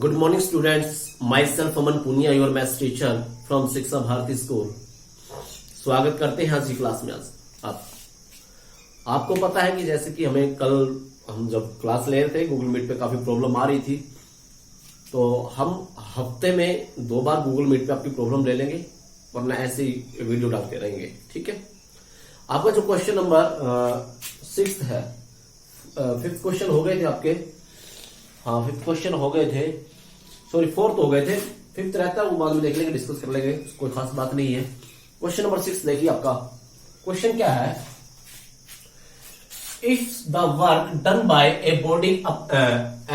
Good morning, students. Myself Aman Punia, your maths teacher from शिक्षा Bharti school. स्वागत करते हैं आज की क्लास में. आज आपको पता है कि जैसे कि हम जब क्लास ले रहे थे गूगल मीट पे काफी प्रॉब्लम आ रही थी, तो हम हफ्ते में 2 बार गूगल मीट पे आपकी प्रॉब्लम ले लेंगे, वरना ऐसे ही वीडियो डालते रहेंगे. ठीक है. आपका जो क्वेश्चन नंबर 6 है, 5th क्वेश्चन हो गए थे आपके. हाँ, 5th क्वेश्चन हो गए थे, सॉरी 4th हो गए थे. 5th रहता है, वो बाद में देख लेंगे, डिस्कस कर लेंगे, कोई खास बात नहीं है. क्वेश्चन नंबर 6 देखिए. आपका क्वेश्चन क्या है? If the work done by a body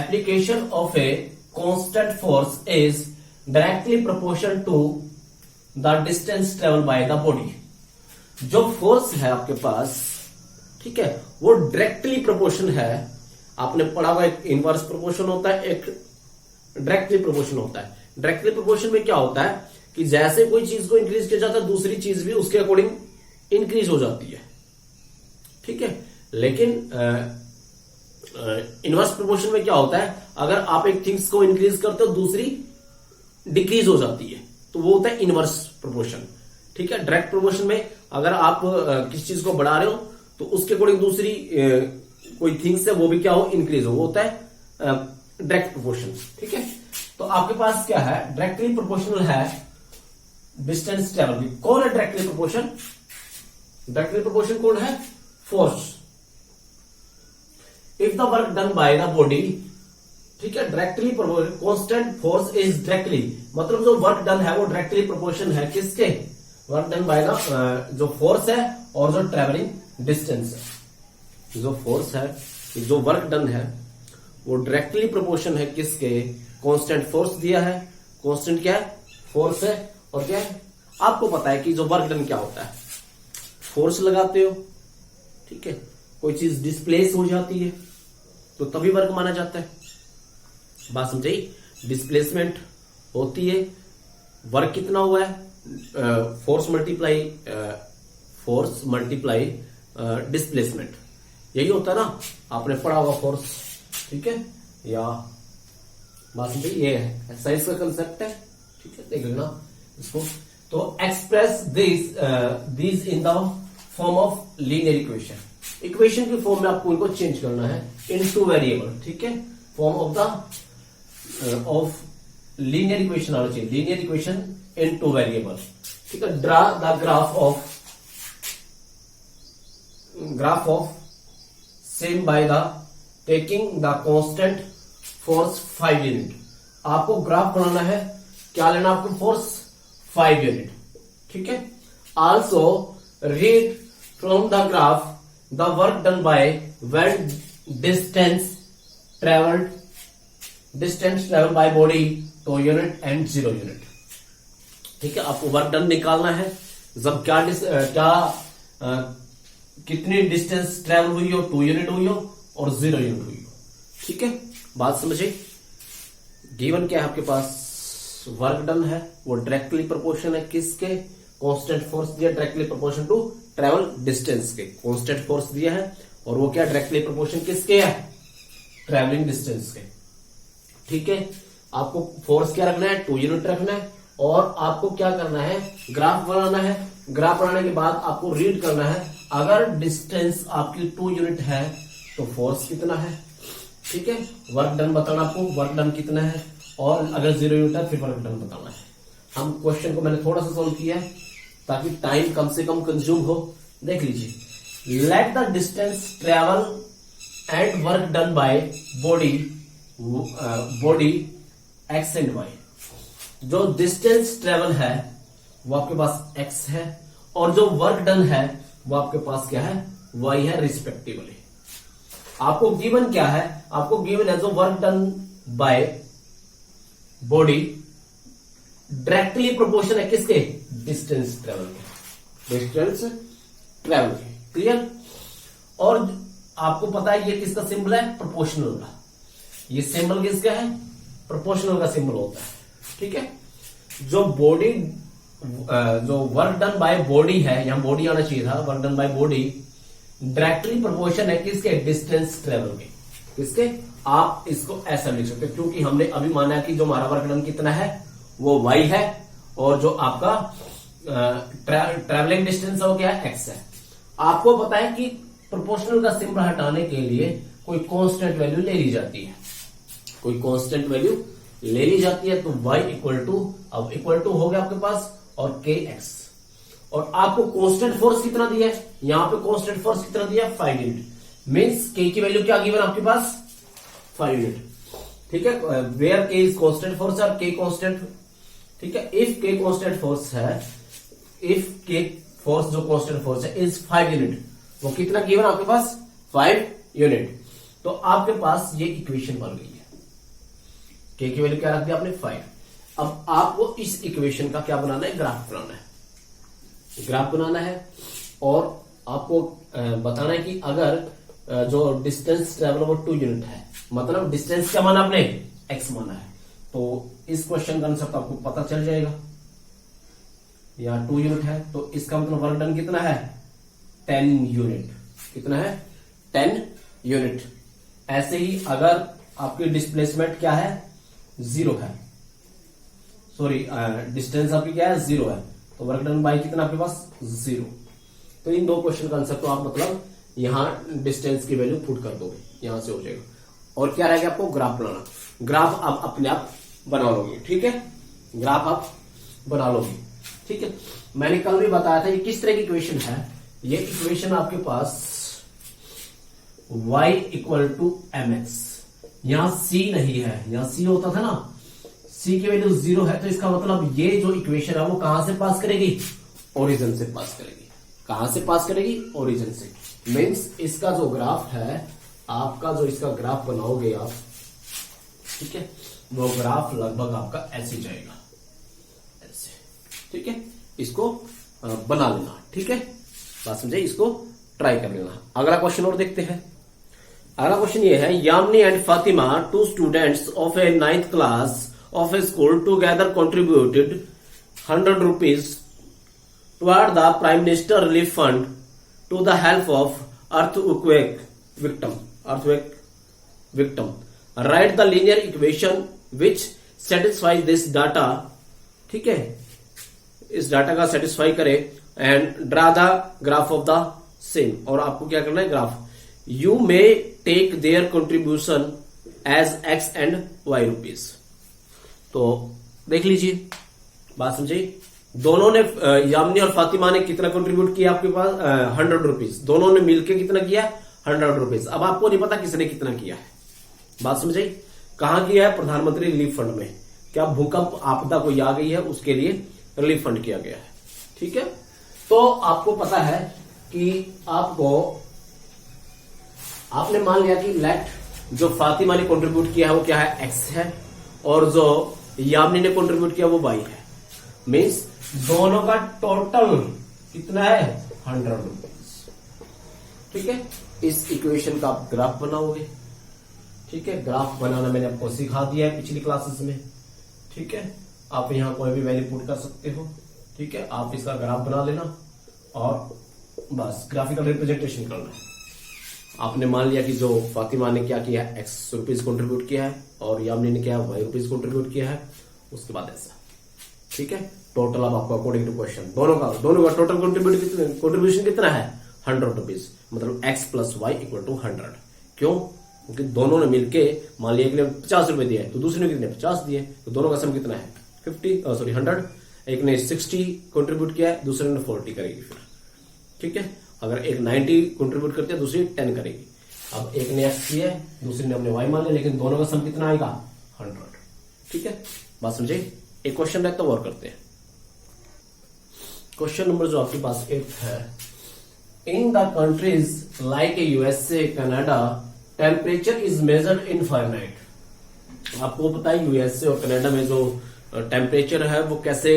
application of a constant force is directly proportional to the distance travel by the body. जो फोर्स है आपके पास, ठीक है, वो डायरेक्टली प्रोपोर्शन है. आपने पढ़ा हुआ एक इनवर्स प्रोपोर्शन होता है, एक डायरेक्टली प्रोपोर्शन होता है. डायरेक्टली प्रोपोर्शन में क्या होता है कि जैसे कोई चीज को इंक्रीज किया जाता है, दूसरी चीज भी उसके अकॉर्डिंग इंक्रीज हो जाती है. ठीक है. लेकिन इनवर्स प्रोपोर्शन में क्या होता है, अगर आप एक थिंग्स को इंक्रीज करते हो, दूसरी डिक्रीज हो जाती है, तो वो होता है इनवर्स प्रोपोर्शन. ठीक है. डायरेक्ट प्रोपोर्शन में अगर आप किसी चीज को बढ़ा रहे हो, तो उसके अकॉर्डिंग दूसरी कोई थिंग्स है वो भी क्या हो, इंक्रीज हो, वो होता है डायरेक्ट प्रोपोर्शन. ठीक है. तो आपके पास क्या है, डायरेक्टली प्रोपोर्शनल है डिस्टेंस ट्रेवल. कौन है डायरेक्टली प्रोपोर्शन? डायरेक्टली प्रोपोर्शन कौन है? Force. If the work done bye the body, ठीक है, directly proportion, constant force is directly, मतलब जो वर्क डन है वो डायरेक्टली प्रोपोर्शन है किसके? वर्क डन बाय द जो फोर्स है और जो ट्रेवलिंग डिस्टेंस है. जो फोर्स है, जो वर्क डन है, वो डायरेक्टली प्रोपोर्शन है किसके? कांस्टेंट फोर्स दिया है. कांस्टेंट क्या है? फोर्स है. और क्या है? आपको पता है कि जो वर्क डन क्या होता है, फोर्स लगाते हो, ठीक है, कोई चीज डिस्प्लेस हो जाती है तो तभी वर्क माना जाता है. बात समझाई? डिस्प्लेसमेंट होती है, वर्क कितना हुआ है, फोर्स मल्टीप्लाई डिस्प्लेसमेंट, यही होता है ना. आपने पढ़ा होगा फोर्स. ठीक है. या बात समझिए, ये है एक्सरसाइज का कंसेप्ट है. ठीक है, देख लेना इसको. तो express this in the form of linear equation. Equation की फॉर्म में आपको इनको चेंज करना है इनटू वेरिएबल. ठीक है. फॉर्म ऑफ लीनियर इक्वेशन आना चाहिए. Linear equation into variable. ठीक है. Draw the graph of same by the taking the constant force 5 unit. आपको ग्राफ बनाना है, क्या लेना आपको? Force 5 unit. ठीक है. Also read from the graph the work done by when distance travelled by body 2 unit and 0 unit. ठीक है. आपको वर्क डन निकालना है जब कितनी डिस्टेंस ट्रेवल हुई हो, 2 यूनिट हुई हो और 0 यूनिट हुई हो. ठीक है. बात समझे? गिवन क्या है आपके पास? वर्क डन है, वो डायरेक्टली प्रोपोर्शन है किसके? कांस्टेंट फोर्स दिया, directly proportion to travel distance के. कांस्टेंट फोर्स दिया है और वो क्या डायरेक्टली प्रोपोर्शन किसके है? ट्रेवलिंग डिस्टेंस के. ठीक है. आपको फोर्स क्या रखना है? 2 यूनिट रखना है. और आपको क्या करना है? ग्राफ बनाना है. ग्राफ बनाने के बाद आपको रीड करना है, अगर डिस्टेंस आपकी 2 यूनिट है तो फोर्स कितना है. ठीक है. वर्क डन बताना आपको, वर्क डन कितना है, और अगर 0 यूनिट है फिर वर्क डन बताना है. हम क्वेश्चन को मैंने थोड़ा सा सोल्व किया है ताकि टाइम कम से कम कंज्यूम हो. देख लीजिए. Let the distance travel and work done by body X and Y. जो डिस्टेंस ट्रेवल है वो आपके पास x है, और जो वर्क डन है वो आपके पास क्या है? y है रिस्पेक्टिवली. आपको गिवन क्या है? आपको गिवन है जो work done by body directly proportion है किसके? डिस्टेंस ट्रेवल के. डिस्टेंस ट्रेवल के. क्लियर? और आपको पता है ये किसका सिंबल है? प्रोपोर्शनल का. ये सिंबल किसका है? प्रोपोर्शनल का सिंबल होता है. ठीक है. जो वर्क डन बाय बॉडी है, यहां बॉडी आना चाहिए था, work done by body directly proportion है किसके? डिस्टेंस ट्रेवल के. किसके? आप इसको ऐसा लिख सकते हो, क्योंकि हमने अभी माना कि जो हमारा वर्क डन कितना है वो y है, और जो आपका ट्रैवलिंग डिस्टेंस है वो क्या है, x है। आपको पता है कि प्रोपोर्शनल का सिंबल हटाने के लिए कोई कांस्टेंट वैल्यू ले ली जाती है, कोई कांस्टेंट वैल्यू ले ली जाती है। तो y इक्वल टू, अब इक्वल टू हो गया आपके पास, और kx, और आपको कांस्टेंट फोर्स कितना दिया है, यहां पे कांस्टेंट फोर्स कितना दिया है, 5 यूनिट, मींस k की वैल्यू क्या गिवन आपके पास, 5 यूनिट। ठीक है, where k is constant force और k कांस्टेंट, ठीक है। इफ k कांस्टेंट फोर्स है, इफ k फोर्स जो कांस्टेंट फोर्स है इज 5 यूनिट, वो कितना गिवन आपके पास, 5 यूनिट। तो आपके पास ये इक्वेशन बन गई है, k की वैल्यू क्या रख दी आपने, 5। अब आपको इस इक्वेशन का क्या बनाना है, ग्राफ बनाना है, ग्राफ बनाना है, और आपको बताना है कि अगर जो डिस्टेंस ट्रेवल वो 2 यूनिट है, मतलब डिस्टेंस क्या माना आपने, x माना है, तो इस क्वेश्चन का आंसर तो आपको पता चल जाएगा। यहाँ 2 यूनिट है तो इसका मतलब वर्क डन कितना है, 10 यूनिट, कितना है, 10 यूनिट। ऐसे ही अगर आपकी डिस्प्लेसमेंट क्या है, 0 है, सॉरी डिस्टेंस आपकी क्या है, 0 है, तो वर्क डन बाय कितना आपके पास, 0। तो इन दो क्वेश्चन का आंसर तो आप मतलब यहां डिस्टेंस की वैल्यू पुट कर दोगे, यहां से हो जाएगा। और क्या रहेगा, आपको ग्राफ बनाना, ग्राफ आप अपने आप बना लोगे, ठीक है, ग्राफ आप बना लोगे, ठीक है। मैंने कल भी बताया था ये किस तरह की इक्वेशन है, ये इक्वेशन आपके पास y इक्वल टू mx, यहां c नहीं है, यहां c होता था ना, c की वैल्यू 0 है, तो इसका मतलब ये जो इक्वेशन है वो कहां से पास करेगी, ओरिजिन से पास करेगी। कहां से पास करेगी, ओरिजिन से। मीन्स इसका जो ग्राफ है, आपका जो इसका ग्राफ बनाओगे आप, ठीक है, वो ग्राफ लगभग आपका ऐसे जाएगा, ऐसे, ठीक है। इसको बना लेना, ठीक है, बात समझे, इसको ट्राई कर लेना। अगला क्वेश्चन और देखते हैं। अगला क्वेश्चन ये है, Yamini and Fatima, 2 students of A 9th class of a school together contributed 100 rupees toward the Prime Minister Relief Fund to the help of earthquake victim. Write the linear equation which satisfies this data. ठीक है, इस data का satisfy करे and draw the graph of the same. और आपको क्या करना है, graph. You may take their contribution as x and y rupees. तो देख लीजिए, बात समझे, दोनों ने, यामिनी और फातिमा ने कितना कंट्रीब्यूट किया आपके पास, 100 रुपीज, दोनों ने मिलकर कितना किया, 100 रुपीज। अब आपको नहीं पता किसने कितना किया है, बात समझे, कहां किया है, प्रधानमंत्री रिलीफ फंड में। क्या भूकंप आपदा कोई आ गई है, उसके लिए रिलीफ फंड किया गया है, ठीक है। तो आपको पता है कि आपने मान लिया कि लेट जो फातिमा ने कंट्रीब्यूट किया है वो क्या है, x है, और जो यामिनी ने कंट्रीब्यूट किया वो y है। मीन्स दोनों का टोटल कितना है, 100 रुपीज, ठीक है। इस इक्वेशन का आप ग्राफ बनाओगे, ठीक है। ग्राफ बनाना मैंने आपको सिखा दिया है पिछली क्लासेस में, ठीक है। आप यहां कोई भी वैल्यू पुट कर सकते हो, ठीक है। आप इसका ग्राफ बना लेना और बस ग्राफिकल रिप्रेजेंटेशन करना है। आपने मान लिया कि जो फातिमा ने क्या किया है, x रुपीज कंट्रीब्यूट किया है, और यामिनी ने क्या y रुपीज कंट्रीब्यूट किया है, उसके बाद ऐसा, ठीक है। टोटल अब आपको अकॉर्डिंग टू क्वेश्चन दोनों का टोटल कंट्रीब्यूशन कितना है, 100 रुपीज, मतलब x plus y equal to 100। क्यों, क्योंकि दोनों ने मिलके, मान लिया एक ने 50 रुपए दिए तो दूसरे ने कितने 50 दिए, तो दोनों का सम कितना है 100। एक ने 60 कंट्रीब्यूट किया है, दूसरे ने 40 करेगी फिर, ठीक है। अगर एक 90 कंट्रीब्यूट करती है, दूसरी 10 करेगी। अब एक ने x किया है, दूसरे ने अपने y मान लिया, लेकिन दोनों का सम कितना आएगा, 100, ठीक है। बात समझे। एक क्वेश्चन रहता है और करते हैं। क्वेश्चन नंबर जो आपके पास 8 है, in the countries like USA, Canada, temperature is measured in Fahrenheit. आपको पता है USA और कनाडा में जो टेम्परेचर है वो कैसे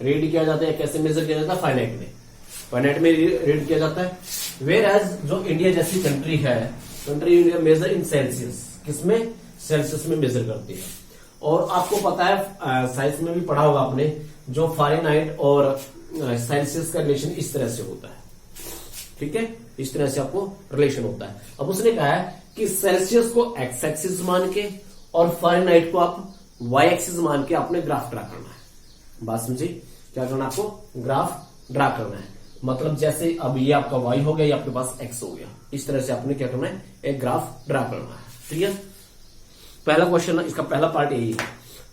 रीड किया जाता है, कैसे मेजर किया जाता है, फारेनहाइट में रीड किया जाता है। वेयर एज जो इंडिया जैसी कंट्री है, इंडिया मेजर इन सेल्सियस, किसमें, सेल्सियस में मेजर करती है। और आपको पता है साइंस में भी पढ़ा होगा आपने, जो फारेनहाइट और सेल्सियस का रिलेशन इस तरह से होता है, ठीक है, इस तरह से आपको रिलेशन होता है। अब उसने कहा है कि सेल्सियस को एक्स एक्सिस मान के और फ़ारेनहाइट को आप वाई एक्सिस मान के आपने ग्राफ ड्रा करना है। बात समझे? क्या करना है आपको? ग्राफ ड्रा करना है। मतलब जैसे अब ये आपका वाई हो गया, ये आपके पास एक्स हो गया, इस तरह से आपने क्या करना है? एक ग्राफ ड्रा करना है। क्लियर? पहला क्वेश्चन, इसका पहला पार्ट यही है।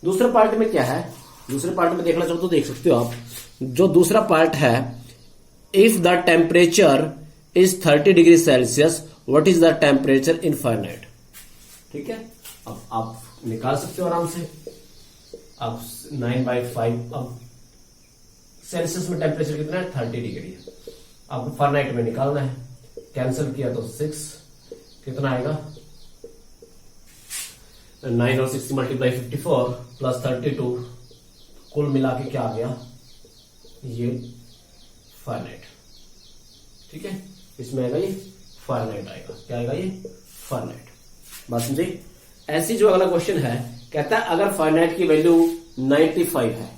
दूसरे पार्ट में क्या है? दूसरे पार्ट में देखना चाहो तो देख सकते हो आप। जो दूसरा पार्ट है, if the temperature is 30 degree Celsius, what is the temperature in Fahrenheit? ठीक है, अब आप निकाल सकते हो आराम से। अब 9/5, अब सेल्सियस में टेम्परेचर कितना है? 30 डिग्री है। अब फ़ारेनहाइट में निकालना है। कैंसिल किया तो 6, कितना आएगा? 9 और 60 मल्टीप्लाई 54 प्लस 32, कुल मिला के क्या आ गया? ये फ़ारेनहाइट। ठीक है, इसमें आएगा ये फ़ारेनहाइट आएगा। क्या आएगा? ये फ़ारेनहाइट। बात समझे? ऐसी जो अगला क्वेश्चन है, कहता है अगर फ़ारेनहाइट की वैल्यू 95 है,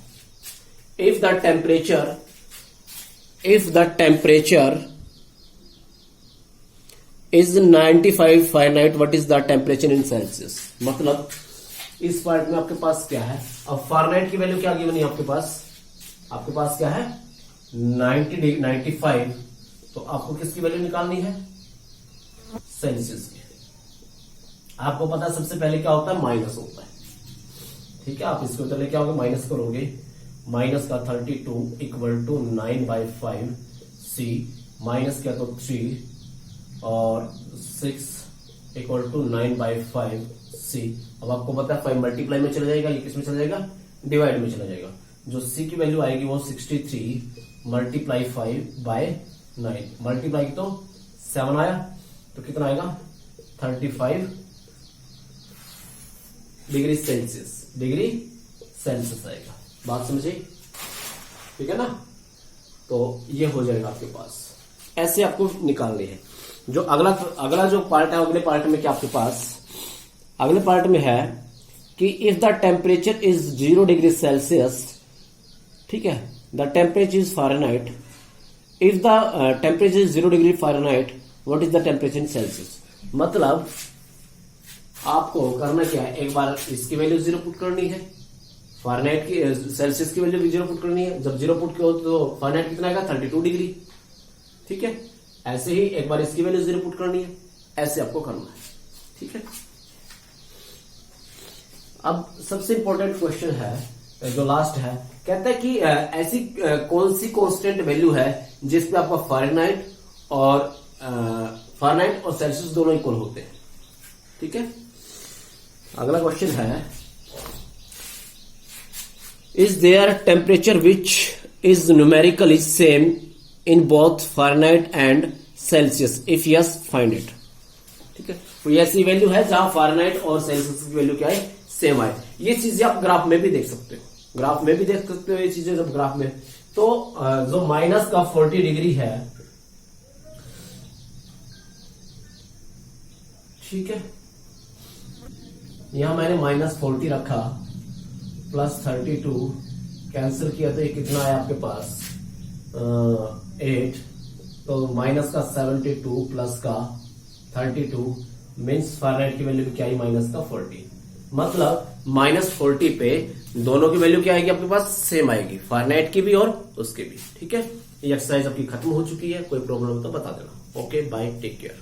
if the temperature is 95 Fahrenheit, what is the temperature in Celsius? मतलब इस पार्ट में आपके पास क्या है? अब फ़ारेनहाइट की वैल्यू क्या गिवन है आपके पास? आपके पास क्या है? 95। तो आपको किसकी वैल्यू निकालनी है? सेल्सियस की। आपको पता है सबसे पहले क्या होता है? माइनस होता है। ठीक है, आप इसको पहले क्या होगा? माइनस करोगे। माइनस का 32 इक्वल टू 9/5 सी, माइनस किया तो 3 और 6 इक्वल टू 9/5 सी। अब आपको पता है 5 मल्टीप्लाई में चला जाएगा, ये किस में चला जाएगा? डिवाइड में चला जाएगा। जो सी की वैल्यू आएगी वो 63 मल्टीप्लाई 5/9, मल्टीप्लाई तो 7 आया, तो कितना आएगा? 35 डिग्री सेल्सियस आएगा। बात समझे? ठीक है ना? तो ये हो जाएगा आपके पास। ऐसे आपको निकालनी है। जो अगला जो पार्ट है, अगले पार्ट में क्या आपके पास? अगले पार्ट में है कि if the temperature is 0 degree Celsius, ठीक है, the temperature is Fahrenheit, if the temperature is 0 degree Fahrenheit, what is the temperature in Celsius? मतलब आपको करना क्या है? एक बार इसकी वैल्यू 0 पुट करनी है, फ़ारेनहाइट की सेल्सियस की वैल्यू भी 0 पुट करनी है। जब 0 पुट करो तो फ़ारेनहाइट कितना आएगा? 32 डिग्री। ठीक है, ऐसे ही एक बार इसकी वैल्यू 0 पुट करनी है, ऐसे आपको करना है। ठीक है, अब सबसे इंपॉर्टेंट क्वेश्चन है जो लास्ट है, कहता है कि ऐसी कौन सी कांस्टेंट वैल्यू है जिसपे आपका फ़ारेनहाइट और सेल्सियस दोनों इक्वल होते हैं। ठीक है, अगला क्वेश्चन है, is there temperature which is numerically same in both Fahrenheit and Celsius? If yes find it. ठीक है, कोई ऐसी वैल्यू है जहां फ़ारेनहाइट और सेल्सियस की वैल्यू क्या है? सेम आए। ये चीजें आप ग्राफ में भी देख सकते हो, ग्राफ में भी देख सकते हो ये चीजें जब ग्राफ में। तो जो माइनस का 40 डिग्री है, ठीक है, यहां मैंने -40 रखा, प्लस 32 कैंसिल किया तो ये कितना आया आपके पास? 8। तो माइनस का 72 प्लस का 32 मीन्स फ़ारेनहाइट की वैल्यू भी क्या आई? माइनस का 40। मतलब -40 पे दोनों की वैल्यू क्या आएगी आपके पास? सेम आएगी, फ़ारेनहाइट की भी और उसके भी। ठीक है, ये एक्सरसाइज आपकी खत्म हो चुकी है। कोई प्रॉब्लम हो तो बता देना। Okay, bye, take care.